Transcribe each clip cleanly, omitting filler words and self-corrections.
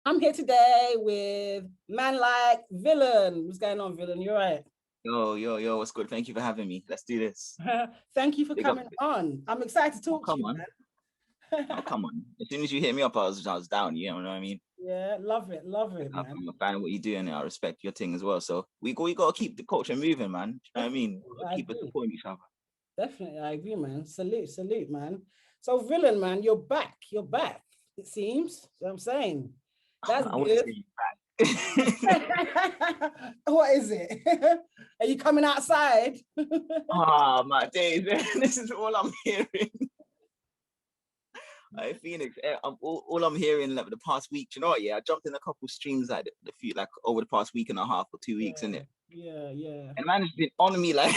I'm here today with man like Villun. What's going on, Villun? You're right. Yo, what's good? Thank you for having me. Let's do this. Thank you for Big up. coming on. I'm excited to Oh, talk to come you, on. Oh, man. come on. As soon as you hit me up, I was down. You know what I mean? Yeah, love it, man. I'm a fan of what you do, and I respect your thing as well. So we gotta keep the culture moving, man. You know what I mean? Definitely, We gotta I keep us agree. supporting each other. Definitely, I agree, man. Salute, man. So, Villun, man, you're back. You're back. It seems. What I'm saying. That's I wouldn't good. say back. What is it? Are you coming outside? Ah, my days. This is all I'm hearing. Phoenix, all I'm hearing like the past week. You know what? Yeah, I jumped in a couple streams like the few like over the past week and a half or 2 weeks, in Yeah, it, yeah. and man has been on me like.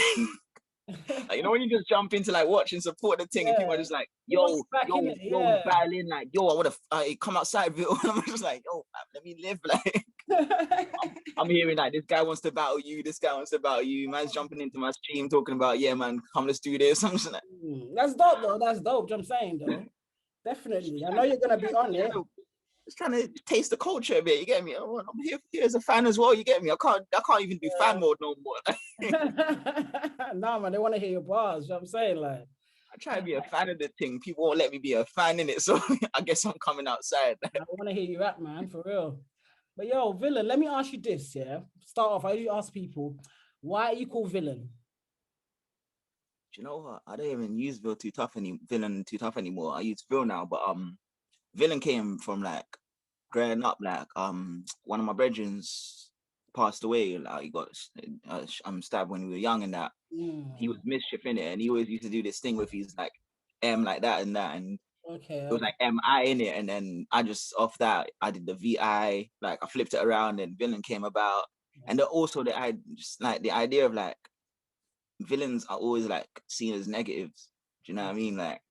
Like, you know when you just jump into like watch and support the thing and people are Yeah. just like, He wants yo, you back in yo, it. yo, Yeah. battling, like, yo, I would have come outside Bill. I'm just like, yo, let me live. Like I'm hearing like this guy wants to battle you, this guy wants to battle you. Man's jumping into my stream talking about, yeah, man, come let's do this. I'm just like, That's dope though. That's dope. I'm saying though. Definitely. I know you're gonna be on it. just trying to taste the culture a bit. You get me? I'm here as a fan as well. You get me? I can't even do fan mode no more. Nah, man, they want to hear your bars. I'm saying? Like, I try to be a fan of the thing. People won't let me be a fan in it, so I guess I'm coming outside. I want to hear you rap, man, for real. But yo, Villain, let me ask you this, yeah. Start off, I usually ask people, why are you called Villain? Do you know what? I don't even use Villain too tough anymore. I use Vil now, but Villain came from like growing up. Like one of my brethrens passed away. Like he got stabbed when we were young, and that he was Mm, mischief in it, and he always used to do this thing with his like M like that and that, and okay, it was okay. like MI in it, and then I just off that I did the VI, like I flipped it around, and Villain came about, and also I just like the idea of like villains are always like seen as negatives. Do you know what I mean? Like,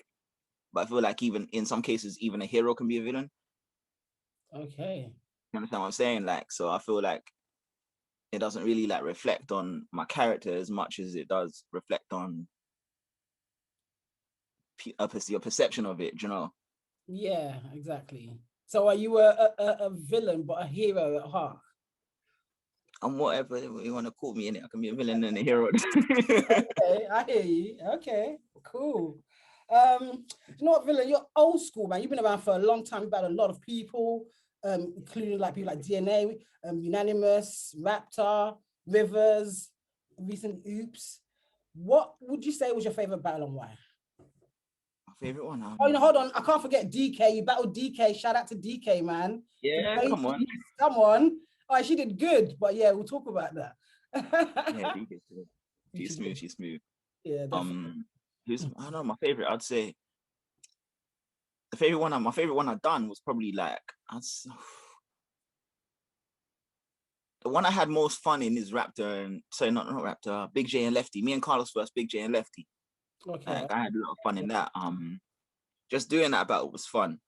but I feel like even in some cases, even a hero can be a villain. Okay. You understand what I'm saying? Like, so I feel like it doesn't really like reflect on my character as much as it does reflect on your perception of it. Do you know? Yeah, exactly. So are you a villain but a hero at heart? I'm whatever you want to call me in it. I can be a villain and a hero. Okay, I hear you. Okay, cool. You know what, Villain? You're old school, man. You've been around for a long time. You've had a lot of people, including like people like DNA, Unanimous, Raptor, Rivers, recent Oops. What would you say was your favorite battle and why? My favorite one. Oh, hold on. I can't forget DK. You battled DK. Shout out to DK, man. For the Yeah, come on. ladies. Come on. Oh, she did good, but yeah, we'll talk about that. Yeah, DK, she's She smooth. did. She's smooth. Yeah, definitely. Who's I don't know my favorite. I'd say my favorite one I've done was probably like the one I had most fun in is Raptor and sorry, not Raptor, Big J and Lefty. Me and Carlos first, Big J and Lefty. Okay. Like I had a lot of fun in that. Just doing that battle was fun.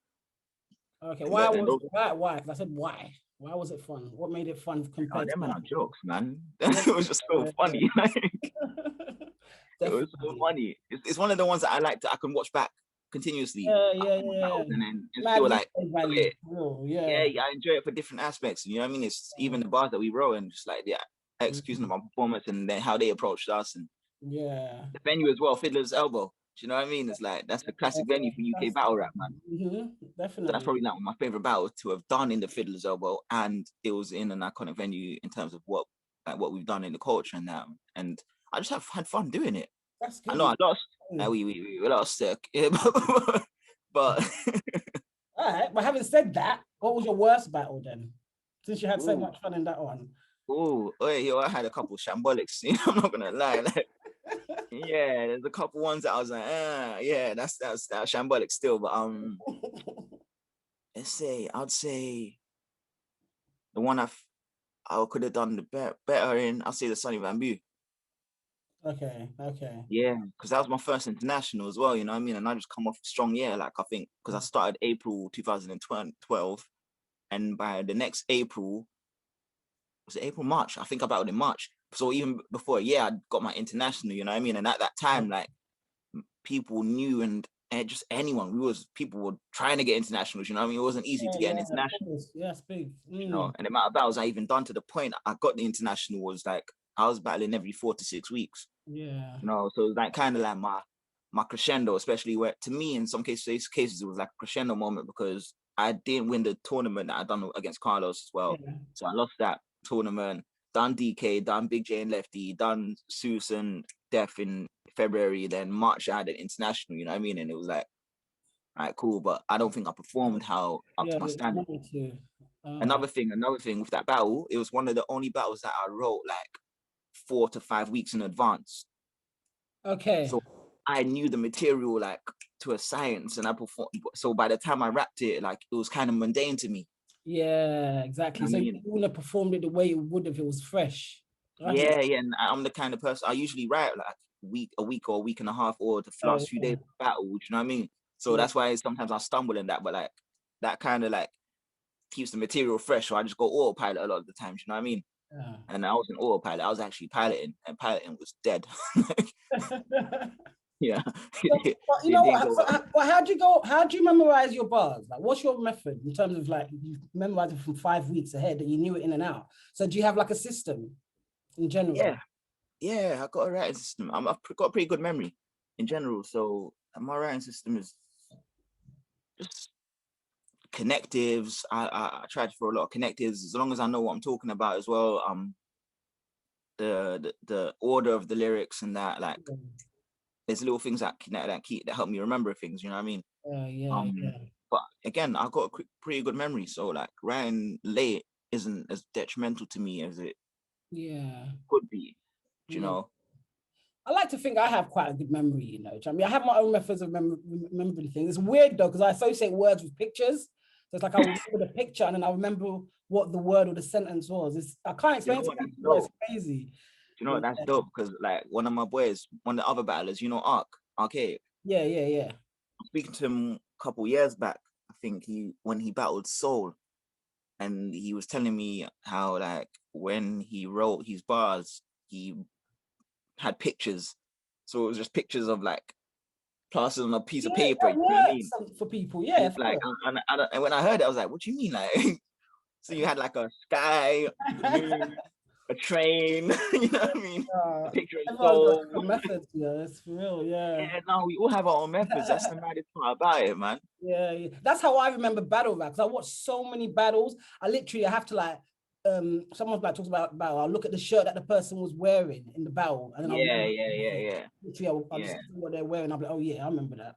Okay. And, Why and was those, why? Why? Because I said why. Why was it fun? What made it fun oh, compared to them man that? are jokes, man. Yeah, It was just so yeah, funny. Like it was so definitely. funny. It's one of the ones that I like to I can watch back continuously. Yeah. And then and Mad still like replay enjoy value. it. Oh, Yeah, yeah. yeah, I enjoy it for different aspects. You know what I mean? It's even the bars that we wrote and just like the execution of Mhm. our performance and then how they approached us and Yeah. the venue as well, Fiddler's Elbow. Do you know what I mean? It's like that's the Yeah. classic venue for UK That's battle rap, man. So that's definitely. probably like my favorite battle to have done in the Fiddler's Elbow, and it was in an iconic venue in terms of what we've done in the culture and that. And I just have had fun doing it. That's I good, know man. I lost. Mm. We lost, yeah, but All right. But having said that, what was your worst battle then? Since you had so ooh, much fun in that one. yo, I had a couple shambolics. I'm not gonna lie. Like, yeah, there's a couple ones that I was like, yeah, that's shambolic still. But I'd say the one I could have done the better in. I'll say the Sunny Bamboo. Okay. Yeah, because that was my first international as well. You know what I mean? And I just come off a strong year. Like I think because I started April 2012, and by the next April was it April March? I think I battled in March. So even before a year, I got my international. You know what I mean? And at that time, like people knew and and just anyone. People were trying to get internationals, you know what I mean? It wasn't easy to get an international, yeah, it's big. you know, and the amount of battles I even done to the point I got the international was like, I was battling every 4 to 6 weeks, Yeah. you know, so it was like kind of like my crescendo, especially where to me in some cases it was like a crescendo moment because I didn't win the tournament that I done against Carlos as well. Yeah. So I lost that tournament, done DK, done Big J and Lefty, done Susan Def in February, then March I had an international, you know what I mean? And it was like, all right, cool, but I don't think I performed how up Yeah, to my it's standard. wanted to. Another thing with that battle, it was one of the only battles that I wrote like 4 to 5 weeks in advance. Okay. So I knew the material like to a science, and I performed. So by the time I rapped it, like it was kind of mundane to me. Yeah, exactly. You know So what I you mean? wouldn't have performed it the way it would if it was fresh. I hear. Yeah, yeah. And I'm the kind of person I usually write like a week or a week and a half, or the last few Yeah. days of the battle. You know what I mean? So Yeah. that's why sometimes I stumble in that, but like that kind of like keeps the material fresh. So I just go autopilot a lot of the times. You know what I mean? Yeah. And I wasn't autopilot. I was actually piloting, and piloting was dead. Yeah, So, but you it know didn't what? go So, well. but how do you go? How do you memorize your bars? Like, what's your method in terms of like you memorize it from 5 weeks ahead and you knew it in and out? So, do you have like a system in general? Yeah, yeah. I got a writing system. I've got a pretty good memory in general. So my writing system is just connectives. I try to throw a lot of connectives as long as I know what I'm talking about as well. The order of the lyrics and that, like there's little things that help me remember things. You know what I mean? Yeah, Um, yeah, but again, I've got a pretty good memory, so like writing late isn't as detrimental to me as it yeah, could be. You yeah. know? I like to think I have quite a good memory, you know. I mean, I have my own methods of remembering things. It's weird though, because I associate words with pictures. So it's like I will remember the picture and then I remember what the word or the sentence was. I can't You explain know to what? That's people, but it's dope. crazy. You know what? But That's dope because like one of my boys, one of the other battlers, you know, Arcade. yeah, yeah, yeah. Speaking to him a couple years back, I think when he battled Soul, and he was telling me how like when he wrote his bars, he had pictures. So it was just pictures of like plastered on a piece of Yeah, paper. that You know what I works mean? for people. And Yeah, it's like, and when I heard it, I was like, "What do you mean?" Like, so you had like a sky, the moon, a train. You know what I mean? A picture of everyone's got Soul. different methods. Yeah, it's for real. Yeah. Yeah, no, we all have our own methods. That's the maddest part about it, man. Yeah, yeah. That's how I remember battle rap. Because I watched so many battles. I have to like someone like talks about battle. I'll look at the shirt that the person was wearing in the battle, and then I'll Yeah, remember yeah, yeah, everything. yeah, Literally, I'll just yeah, see what they're wearing. I'll be like, oh yeah, I remember that.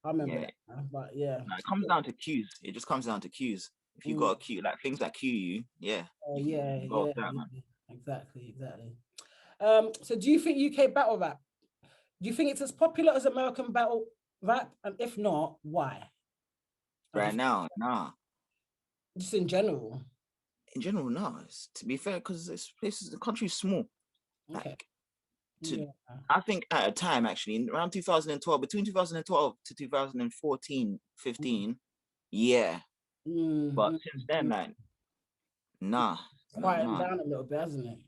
I remember yeah. that. But yeah. No, it comes down to cues. It just comes down to cues. If you Mm, got a cue, like things that cue you, yeah, yeah, you can go off yeah, that, man. yeah. Exactly, exactly. So do you think UK battle rap? Do you think it's as popular as American battle rap? And if not, why? Like Right if now, nah. just in general. In general, no. To be fair, because the country's small. Okay. Like to, Yeah. I think at a time actually, around 2012, between 2012 to 2014, Mm, 15, yeah. But mm, since then, mm. like, nah, nah, Quieting nah. down a little bit, hasn't it?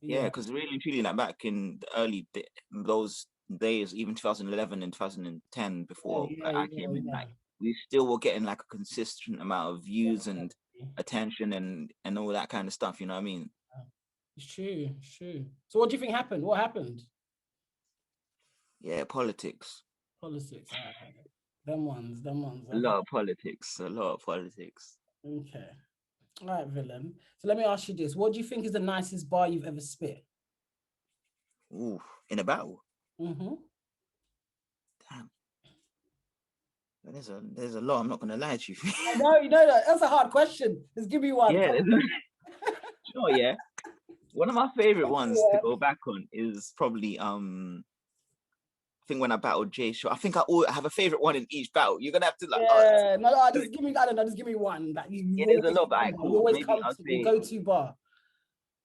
Yeah, Yeah. because really and truly, like back in the those days, even 2011 and 2010, Yeah, before yeah, I yeah, came in, yeah. like we still were getting like a consistent amount of views and Definitely. attention and all that kind of stuff. You know what I mean? It's true. It's true. So what do you think happened? What happened? Yeah, politics, Politics. Them ones, them ones. a lot of politics, a lot of politics. Okay. All right, Villain. So let me ask you this. What do you think is the nicest bar you've ever spit? Ooh, in a battle. Mm-hmm. Damn, there's a lot. I'm not gonna lie to you. I know, you know that. That's a hard question. Just give me one. Yeah, Come sure, yeah. One of my favorite on. ones to Yeah. go back on is probably I think when I battled Jay Shaw, I think I have a favorite one in each battle. You're gonna have to like, Yeah, no, no, just give me, I don't know, just give me one that you yeah, there's a always lot, but alright, remember. You cool. always Maybe come to your go-to bar.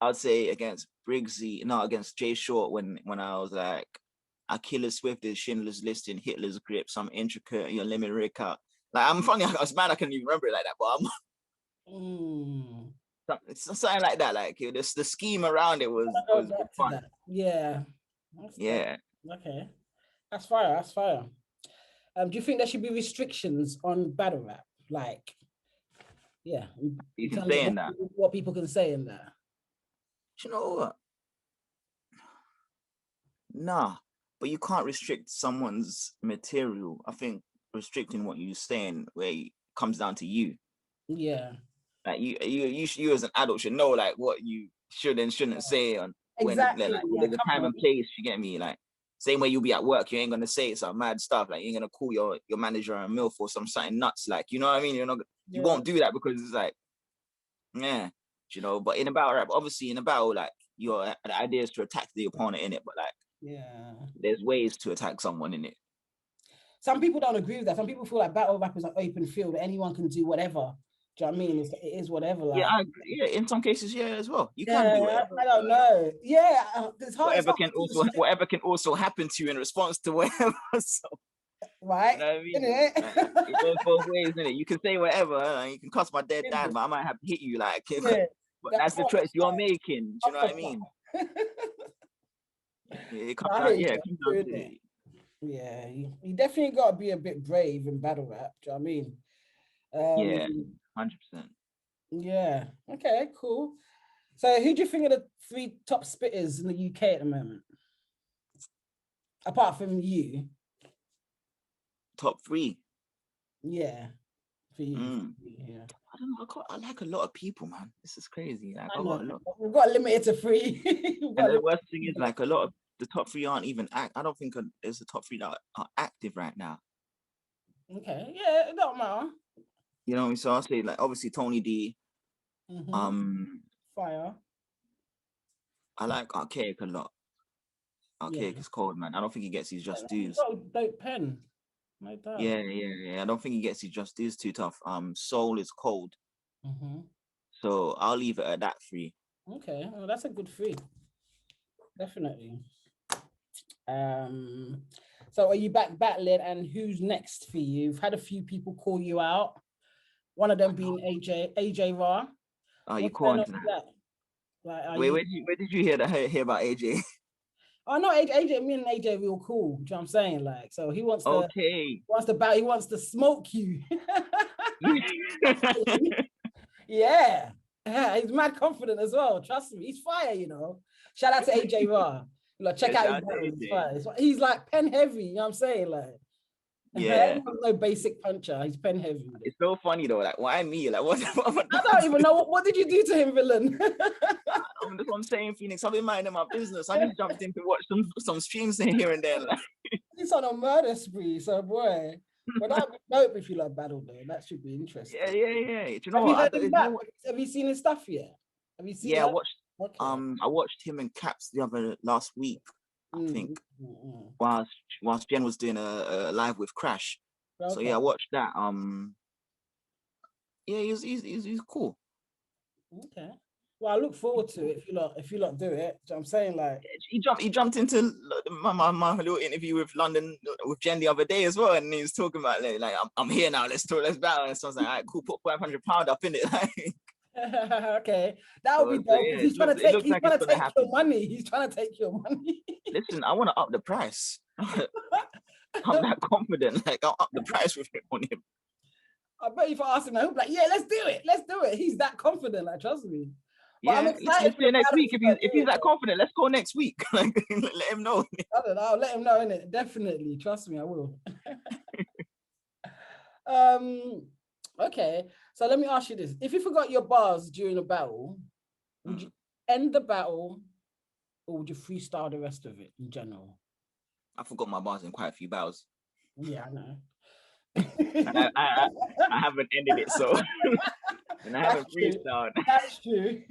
I'd say against Briggsy, no, against Jay Short when I was like, Achilles Swift is Schindler's List in Hitler's grip, some intricate, limit Rick out. Like I'm funny, I was mad I couldn't even remember it like that, but Mm. it's something like that. Like the scheme around it Go was back to fun. that. Yeah. That's Yeah. okay. That's fire. That's fire. Do you think there should be restrictions on battle rap? Like, yeah, You in can terms of say in that. what people can say in that. Do you know what? Nah, but you can't restrict someone's material. I think restricting what you're saying where it comes down to you. Yeah. Like you as an adult should know like what you should and shouldn't say on when Exactly. like Yeah, there's a come time on. and place. You get me? Like same way you'll be at work, you ain't gonna say some mad stuff. Like you ain't gonna call your manager a MILF or something nuts. Like you know what I mean? You're not you Yeah. won't do that because it's like yeah, you know. But in a battle rap, obviously in a battle, like your the idea is to attack the opponent in it, but like Yeah. there's ways to attack someone in it. Some people don't agree with that. Some people feel like battle rap is an open field. Anyone can do whatever. Do you know what I mean? It is whatever. Like, Yeah, I agree. Yeah, in some cases, yeah, as well. You can do yeah, whatever. I don't know. Yeah, it's hard. It's Whatever hard can to also restrict, whatever can also happen to you in response to whatever. So you right? know what I mean? Isn't it? Like, it goes both ways, isn't it? You can say whatever, you can cuss my dead Isn't dad, it? but I might have to hit you, like. Yeah, But that that's the proper choice you're fight, making. Do you know what I proper mean? fight. It comes I down, hear yeah, you, it comes down doing to it. Yeah, you definitely got to be a bit brave in battle rap. Do you know what I mean? yeah, 100%. Yeah. Okay. Cool. So, who do you think are the 3 top spitters in the UK at the moment, apart from you? Top 3. Yeah, for you. Mm. Yeah. I don't know. I like a lot of people, man. This is crazy. Like I I know. got a lot. We've got to limit it to 3. We've got And to the limit worst thing it is, like, a lot of the top 3 aren't even I don't think there's a top 3 that are active right now. Okay. Yeah, it don't matter. You know what I mean? So I'll say, like, obviously Tony D. Fire. I like Archaic a lot. Yeah. Archaic is cold, man. I don't think he gets his just You've dues. got a dope pen. No doubt. Yeah. I don't think he gets his just dues too tough. Soul is cold. Mm-hmm. So I'll leave it at that 3. Okay. Well, that's a good 3. Definitely. So are you back battling, and who's next for you? You've had a few people call you out. One of them being AJ Ra. Oh, you What's going on calling with that? that? Like, are Wait, you? where did you hear about AJ? Oh no, AJ, me and AJ real cool. Do you know what I'm saying? Like, so he wants Okay. he wants to smoke you. Yeah. Yeah, he's mad confident as well. Trust me, he's fire, you know. Shout out to AJ Ra. Like, check Yeah, out shout his out to battles. He's AJ. fire. He's like pen heavy, you know what I'm saying? Like, Yeah. no basic puncher. He's pen heavy. It's so funny though. Like, why me? Like, what? I don't even know what did you do to him, Villun? That's what I'm saying, Phoenix. I've been minding my business. I just jumped in to watch some streams here and there. Like. He's on a murder spree, so boy. But that'd be dope if you like battle though. That should be interesting. Yeah. Do you know Have you what? heard him back? Have you seen his stuff yet? Have you seen? Yeah, I that? watched. Okay. I watched him and Caps last week. I think whilst Jen was doing a live with Crash. Okay. So yeah, I watched that. Yeah, he's cool. Okay. Well, I look forward to it if you lot do it. So I'm saying, like, He jumped into my little interview with London with Jen the other day as well, and he was talking about like I'm here now. Let's battle. And so I was like, all right, cool. Put £500 up in it. okay, that would be dope. Yeah, He's trying to take. He's like trying to take happen. your money. He's trying to take your money. Listen, I want to up the price. I'm that confident. Like I'll up the price with him on him. I bet if I ask him, he'll be like, "Yeah, let's do it. Let's do it." He's that confident. Like, trust me. But Yeah, I'm excited for next week. If he's that confident, let's go next week. Like, let him know. I don't know. I'll let him know, innit? Definitely. Trust me, I will. Okay. So let me ask you this. If you forgot your bars during a battle, would you end the battle or would you freestyle the rest of it in general? I forgot my bars in quite a few battles. Yeah, I know. I haven't ended it, so and I haven't freestyled. That's true.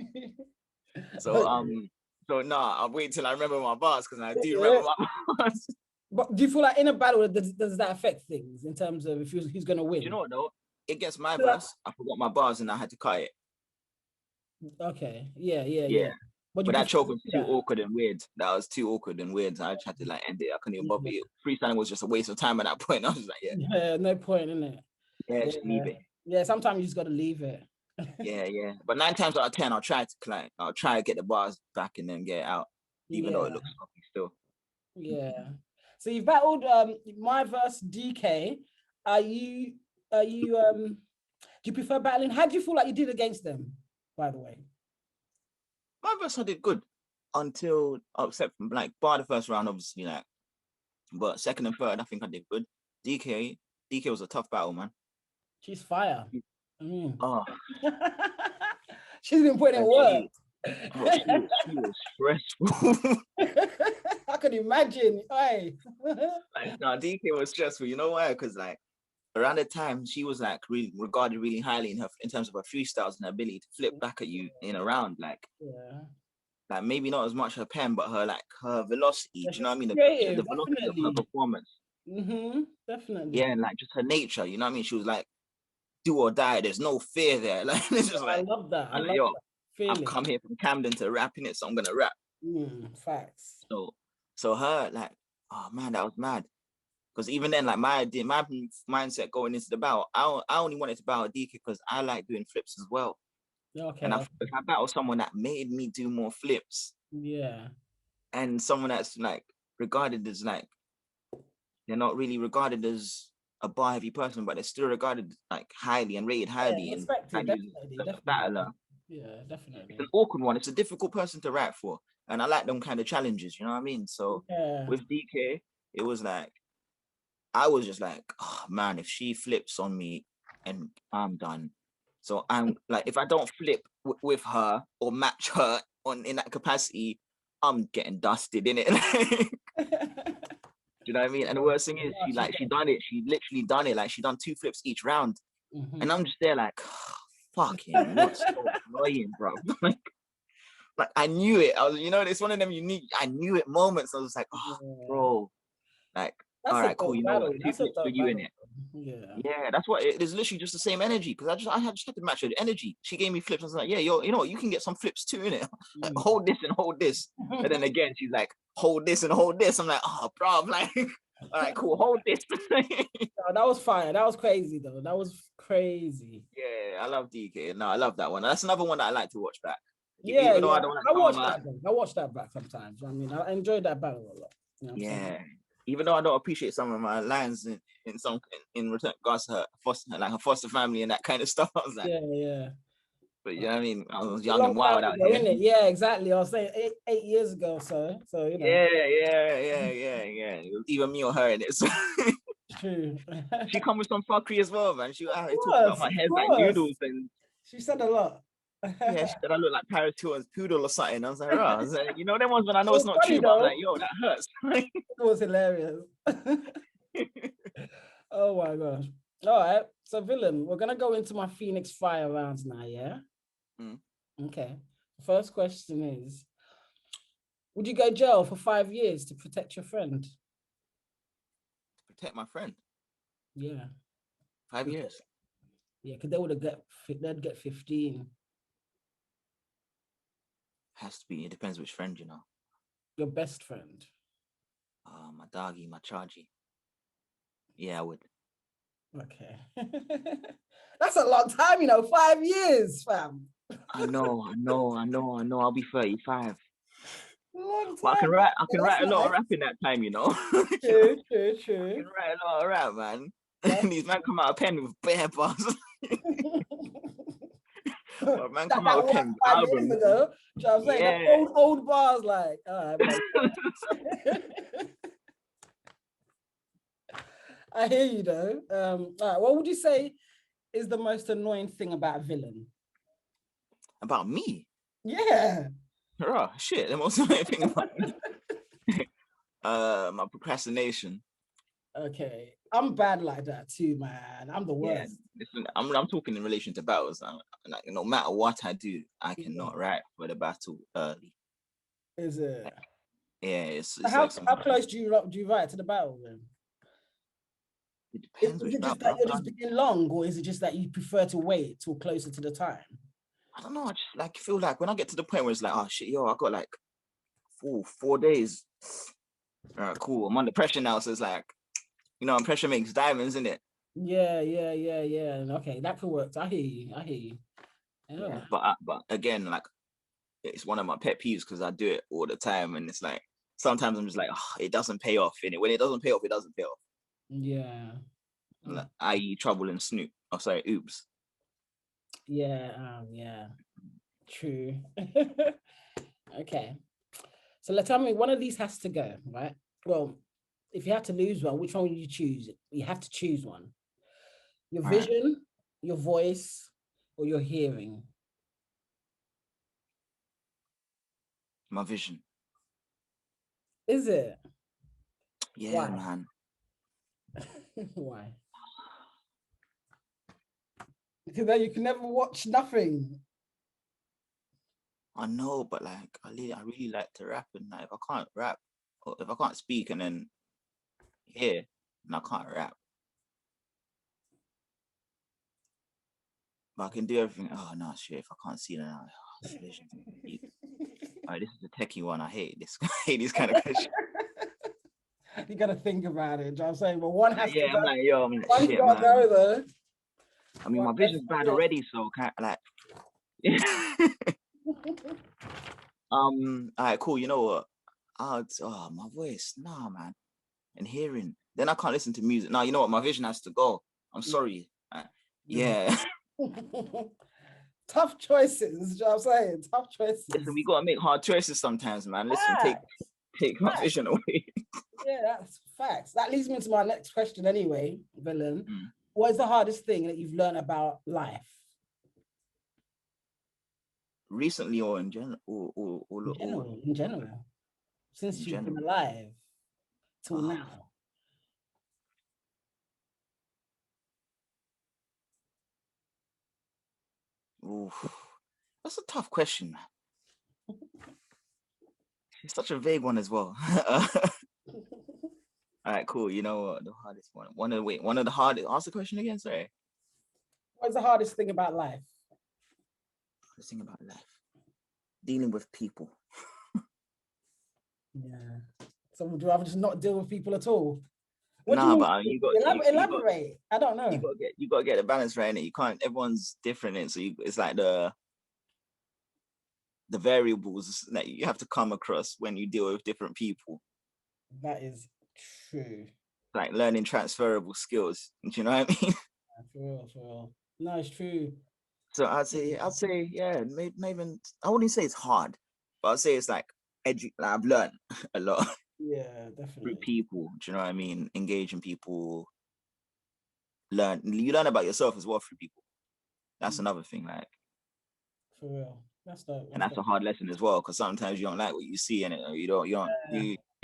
So I'll wait till I remember my bars because I do remember my bars. But do you feel like in a battle does that affect things in terms of if he's gonna win? You know what though? Against my verse, I forgot my bars and I had to cut it. Okay. Yeah. But that choke was too awkward and weird. That was too awkward and weird. So I just had to like end it. I couldn't even bother it. Freestyling was just a waste of time at that point. I was like, yeah, no point in it. Yeah, just leave it. Yeah, sometimes you just gotta leave it. yeah. But 9 times out of 10, I'll try to get the bars back and then get it out, even though it looks sloppy still. Yeah. So you've battled my versus DK. Are you do you prefer battling? How do you feel like you did against them, by the way? My verse I did good until except from like bar the first round, obviously, like, but second and third, I think I did good. DK was a tough battle, man. She's fire. Oh, She's been putting in and work. she was stressful. I can imagine. Hey. Like, no, DK was stressful. You know why? Because like around the time she was like really regarded really highly in terms of her freestyles and her ability to flip back at you in a round. Like maybe not as much her pen, but her velocity. Yeah, Do you know what I mean? creative, The velocity of her performance. Definitely. Yeah, and like just her nature. You know what I mean? She was like do or die. There's no fear there. Like it's just I like love that. I love yo, that feeling. I've come here from Camden to rapping it, so I'm gonna rap. Facts. So her like, oh man, that was mad. Because even then, like my mindset going into the battle, I only wanted to battle DK because I like doing flips as well. Okay. And if I battle someone that made me do more flips, and someone that's like regarded as like they're not really regarded as a bar heavy person, but they're still regarded like highly and rated highly and definitely. battler. Yeah, definitely. It's an awkward one. It's a difficult person to rap for, and I like them kind of challenges. You know what I mean? So with DK, it was like I was just like, oh man, if she flips on me, and I'm done. So I'm like, if I don't flip with her or match her in that capacity, I'm getting dusted in it. Do you know what I mean? And the worst thing is, she done it. She literally done it. Like she done 2 flips each round, and I'm just there like, oh, fucking, what's so annoying, bro? like I knew it. I was, it's one of them unique. I knew it moments. I was like, oh, bro, like, all right, cool. You know what? 2 flips for you in it. Yeah, that's what it is. Literally just the same energy because I had to match her energy. She gave me flips. I was like, yeah, yo, you know what? You can get some flips too in it. Like, hold this and hold this. And then again, she's like, hold this and hold this. I'm like, oh, bro, I'm like, all right, cool, hold this. That was fire. That was crazy though. That was crazy. Yeah, I love DK. No, I love that one. That's another one that I like to watch back. Yeah, I watched that back sometimes. I mean, I enjoyed that battle a lot. You know even though I don't appreciate some of my lines in regards to her foster family and that kind of stuff, I was like, yeah. But you know what I mean? I was young and wild out here. Yeah, exactly. I was saying 8 years ago, so you know. Yeah. It was either me or her in it. So. True. She come with some fuckery as well, man. She talked about my hair's like noodles and. She said a lot. Yeah, she said I look like Paris Hilton's poodle or something. I was like, oh, I was like, them ones when I know it's not true, but I was like, yo, that hurts. It was hilarious. Oh my gosh. All right. So Villun, we're gonna go into my Phoenix Fire rounds now, yeah? Okay. The first question is, would you go jail for 5 years to protect your friend? To protect my friend? Yeah. 5 years? Yeah, because they'd get 15. Has to be. It depends which friend, you know. Your best friend. My doggy, my chargy. Yeah, I would. Okay. That's a long time, 5 years, fam. I know. I'll be 35. Long time. But I can write a lot of rap in that time, True. I can write a lot of rap, man. And these men come out of pen with bare bars. But man, come out with 10 albums. Ago, you know what I'm saying? Old bars, like, all right, I hear you though. All right, what would you say is the most annoying thing about Villun? About me? Yeah. Oh shit, the most annoying thing about me. My procrastination. Okay. I'm bad like that too, man. I'm the worst. Yeah, listen, I'm talking in relation to battles. Like, no matter what I do, I cannot write for the battle early. Is it? Yeah, it's how close do you write to the battle then? It depends. Is it just that you're just being long, or is it just that you prefer to wait till closer to the time? I don't know. I just like feel like when I get to the point where it's like, oh shit, yo, I got like 4 days. All right, cool. I'm under pressure now, so it's like, pressure makes diamonds, isn't it? Yeah. Okay, that could work. I hear you. Yeah. But again, like, it's one of my pet peeves because I do it all the time, and it's like sometimes I'm just like, oh, it doesn't pay off. And when it doesn't pay off, it doesn't pay off. Yeah. Like, i.e. Trouble and Snoop. Oh, sorry, Oops. Yeah, yeah. True. Okay. So let's tell me one of these has to go, right? Well, if you had to lose one, which one would you choose? You have to choose one. Your vision, your voice, or your hearing? My vision. Is it? Yeah, Why? man. Why? Because then you can never watch nothing. I know, but like I really like to rap, and like, if I can't rap, or if I can't speak and then hear, and I can't rap, but I can do everything. Oh no, shit! If I can't see, then vision. All right, this is a techie one. I hate this. I hate these kind of questions. You gotta think about it. You know what I'm saying, but one has to go. I'm like, yo, I'm like, One's shit, gotta man. go though. I mean, my vision's bad already, so like. All right, cool. You know what? My voice, nah, man. And hearing, then I can't listen to music. Nah, you know what? My vision has to go. I'm sorry. Yeah. Tough choices. You know what I'm saying? Tough choices. Listen, we gotta make hard choices sometimes, man. Listen, take my vision away. Yeah, that's facts. That leads me to my next question anyway, Villun. What is the hardest thing that you've learned about life? Recently or in general? In general. Since you've been alive till now. That's a tough question, man. It's such a vague one as well. All right, cool. You know what? The hardest one. One of the hardest. Ask the question again. Sorry. What's the hardest thing about life? Hardest thing about life. Dealing with people. Yeah. So would you rather just not deal with people at all? What do you mean? But you got elaborate. I don't know. You got to get the balance right. You can't. Everyone's different, and so it's like the variables that you have to come across when you deal with different people. That is true. Like learning transferable skills. Do you know what I mean? For real. No, it's true. So I'd say, yeah, maybe I wouldn't say it's hard, but I'd say it's like I've learned a lot. Yeah, definitely. Through people, do you know what I mean? Engaging people, you learn about yourself as well through people. That's another thing, like. For real. That's a hard lesson as well, because sometimes you don't like what you see in it, or you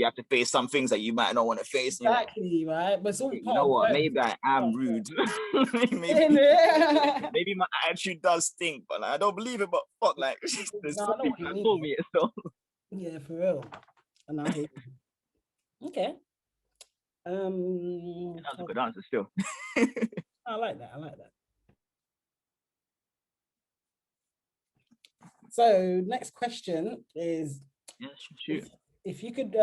have to face some things that you might not want to face. Exactly, right? But it's all you know what? Maybe I am rude. maybe my attitude does stink, but like, I don't believe it. But fuck, like, there's some people that told me it. So yeah, for real. And I hate it. Okay. That was a good answer still. I like that. So next question is, shoot. If you could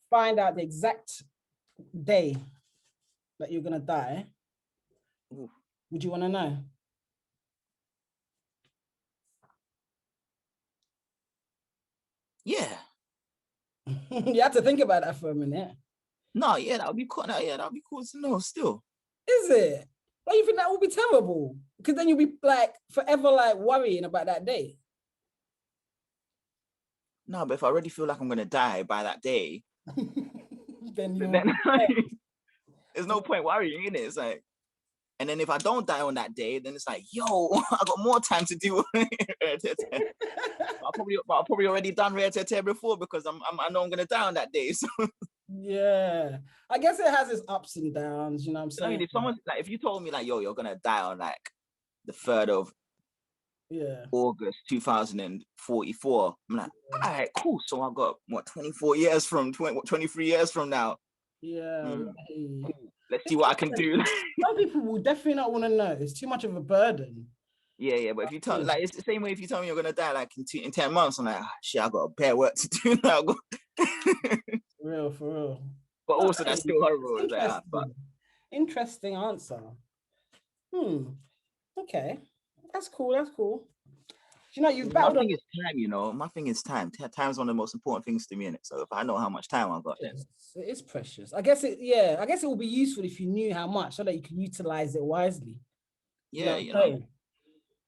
find out the exact day that you're gonna die, would you want to know? Yeah. You have to think about that for a minute. No, yeah, that would be cool. Yeah, that would be cool to know still. Is it? Why you think that would be terrible? Because then you'll be like forever like worrying about that day. No, but if I already feel like I'm gonna die by that day, then there's no point worrying, innit? It's like, and then if I don't die on that day, then it's like, yo, I got more time to do. I'll probably already done Rare Tete before, because I know I'm gonna die on that day. So yeah, I guess it has its ups and downs. You know what I'm saying? I mean, if you told me like, yo, you're gonna die on like the 3rd of August 2044, I'm like, all right, cool. So I've got 23 years from now. Yeah. Cool. Let's see what I can do. Some people will definitely not want to know. It's too much of a burden. Yeah, but if you tell, like, it's the same way if you tell me you're gonna die like in 10 months, I'm like, shit, I got a bit of work to do now. For real. But also that's still horrible. Interesting answer. Okay, that's cool. you know, you've My battled on. thing is time, you know. My thing is time. Time's one of the most important things to me in it. So if I know how much time I've got, then It is precious. I guess it will be useful if you knew how much so that you can utilize it wisely. You know yeah, what you I'm know, saying?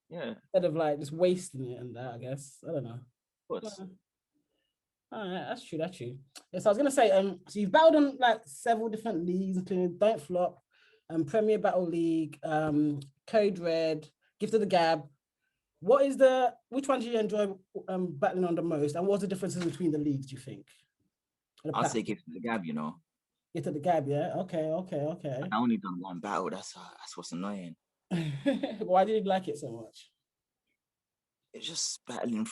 yeah, of Instead of like just wasting it and that, I guess. I don't know. course. All right, that's true. That's true. Yes, I was gonna say, so you've battled on like several different leagues, including Don't Flop, Premier Battle League, Code Red, Gift of the Gab. Which one do you enjoy battling on the most, and what's the differences between the leagues, do you think? I'll say give to the gab, you know. Gift of the Gab, yeah. Okay. I only done one battle. That's what's annoying. Why did you like it so much? It's just battling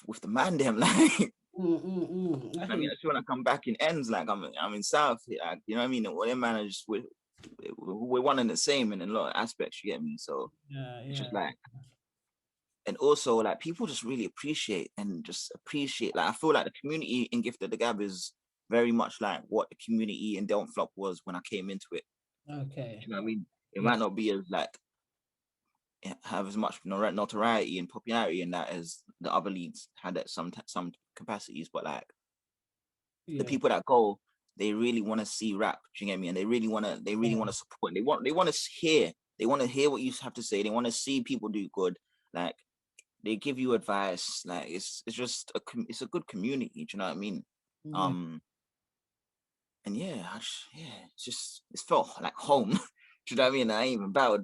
with the man them like. I mean, I actually, when I come back in ends, like I'm in South, like, you know what I mean? What them man are just we're one and the same in a lot of aspects. You get me? So it's just like, and also like people just really appreciate. Like I feel like the community in Gift of the Gab is very much like what the community in Don't Flop was when I came into it. Okay. You know what I mean? It might not be as like have as much notoriety and popularity in that as the other leagues had at some capacities, but like the people that go, they really want to see rap. Do you get me? And they really want to support. They want to hear what you have to say. They want to see people do good. Like they give you advice. Like it's just it's a good community. Do you know what I mean? And it's felt like home. Do you know what I mean? I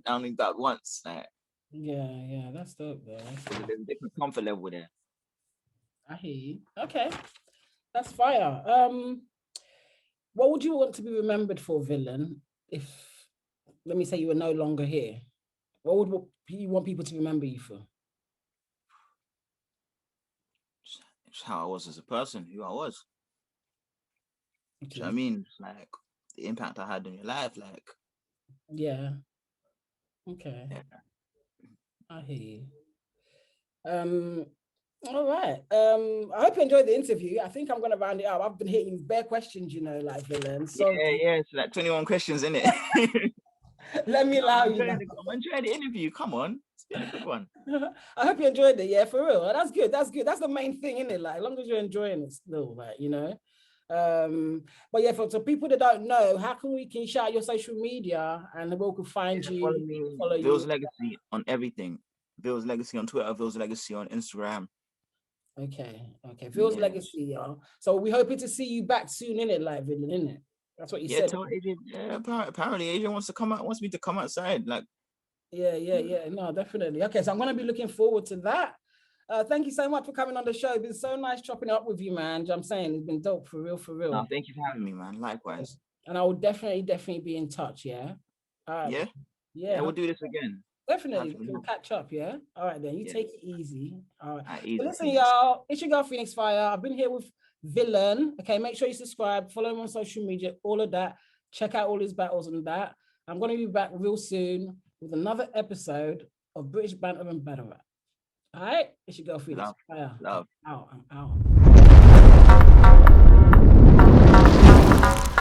only bowed once. Like That's dope though. there's a different comfort level there. I hear you. Okay, that's fire. What would you want to be remembered for, Villun? If let me say you were no longer here, what would you want people to remember you for? It's how I was as a person, who I was. Okay. Do you know what I mean? It's like the impact I had on your life, like. Yeah. Okay. Yeah. I hear you. All right. I hope you enjoyed the interview. I think I'm gonna round it up. I've been hitting bare questions, you know, like Villun. So yeah, it's like 21 questions, isn't it? Let me allow you. I'm enjoying the interview. Come on, it's been a good one. I hope you enjoyed it. Yeah, for real. That's good. That's good. That's the main thing, isn't it? Like, as long as you're enjoying it still, like, you know. But yeah, for people that don't know, how can you shout your social media and the world can find you? Follow Vill's Legacy on everything. Vill's Legacy on Twitter, Vill's Legacy on Instagram. Okay. Vill's Legacy, y'all. So we hoping to see you back soon, in it, like Villun, in it. That's what you said. Tell Adrian. Yeah, apparently Adrian wants me to come outside. Like. Yeah. No, definitely. Okay, so I'm gonna be looking forward to that. Thank you so much for coming on the show. It's been so nice chopping up with you, man. I'm saying it's been dope for real. No, thank you for having me, man. Likewise. And I will definitely be in touch. Yeah. Yeah. We'll do this again. Definitely, we'll catch up. Yeah. All right, then. You take it easy. All right. Easy, listen, y'all. It's your girl Phoenix Fire. I've been here with Villun. Okay, make sure you subscribe, follow him on social media, all of that. Check out all his battles and that. I'm going to be back real soon with another episode of British Banter and Battlerap. All right, it's your girl Phoenix Fire. Love. I'm out.